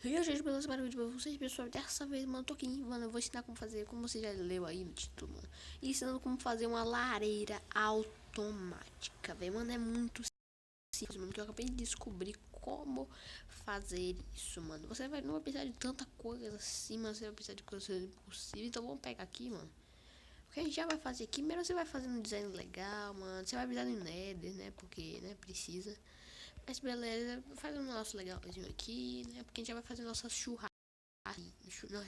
E hoje, beleza, para o vídeo pra vocês, pessoal. Dessa vez, mano, tô aqui, mano, eu vou ensinar como fazer, como você já leu aí no título, mano. Ensinando como fazer uma lareira automática, velho. Mano, é muito simples, mano, que eu acabei de descobrir como fazer isso, mano. Você não vai precisar de tanta coisa assim, mano. Você vai precisar de coisas impossíveis. Então, vamos pegar aqui, mano. O que a gente já vai fazer aqui, primeiro você vai fazer um design legal, mano. Você vai precisar de Nether, né, porque, né, precisa. Mas beleza, faz um negócio legalzinho aqui, né? Porque a gente já vai fazer nossa churrasco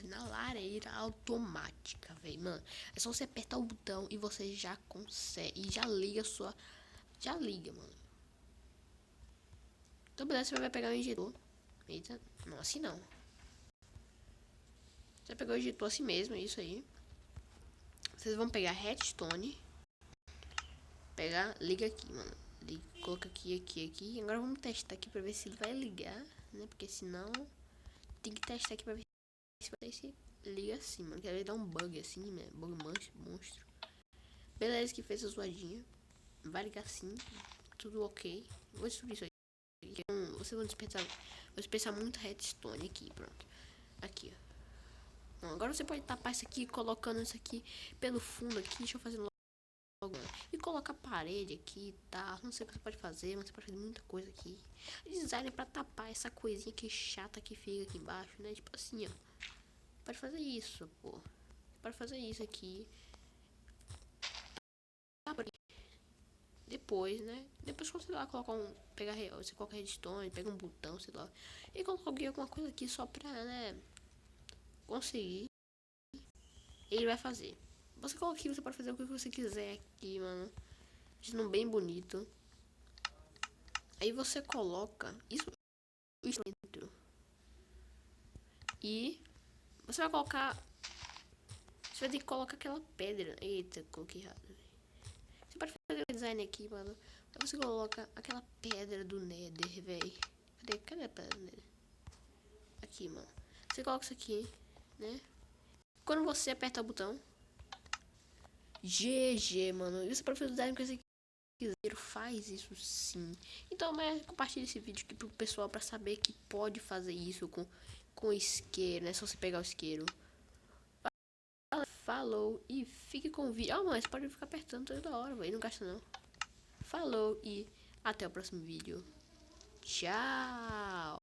na lareira automática, velho, mano. É só você apertar o botão e você já consegue. E já liga sua. Já liga, mano. Então, beleza, você vai pegar o injetor. Eita, não, assim não. Você pegou o injetor assim mesmo, é isso aí. Vocês vão pegar redstone. Pegar, liga aqui, mano. Liga, coloca aqui. Agora vamos testar aqui pra ver se ele vai ligar, né? Porque senão tem que testar aqui pra ver se liga assim, mano. Que ele dá um bug assim, né? Bug monstro. Beleza, que fez a zoadinha. Vai ligar assim. Tudo ok. Vou destruir isso aí. Vocês vão dispensar muito redstone aqui, pronto. Aqui, ó. Bom, agora você pode tapar isso aqui, colocando isso aqui pelo fundo aqui. Deixa eu fazer logo. E colocar a parede aqui, tá? Não sei o que você pode fazer, mas você pode fazer muita coisa aqui. Design pra tapar essa coisinha que chata que fica aqui embaixo, né? Tipo assim, ó. Pode fazer isso, pô. Pode fazer isso aqui. Depois, né? Depois quando você lá colocar um. Pegar. Você coloca redstone, pega um botão, sei lá. E coloca alguma coisa aqui só pra, né? Conseguir. Ele vai fazer. Você coloca aqui, você pode fazer o que você quiser aqui, mano. Deixando bem bonito. Aí você coloca isso dentro. E você vai colocar. Você vai ter que colocar aquela pedra. Eita, coloquei errado. Você pode fazer o design aqui, mano. Aí você coloca aquela pedra do Nether, velho. Cadê a pedra do Nether? Aqui, mano. Você coloca isso aqui, né? Quando você aperta o botão GG, mano. E você pode fazer o design que você quiser. Faz isso sim. Então, né, compartilha esse vídeo aqui pro pessoal pra saber que pode fazer isso com isqueiro, né? Só você pegar o isqueiro. Falou e fique com o vídeo. Ah, mas pode ficar apertando toda hora, velho. Não gasta não. Falou e até o próximo vídeo. Tchau.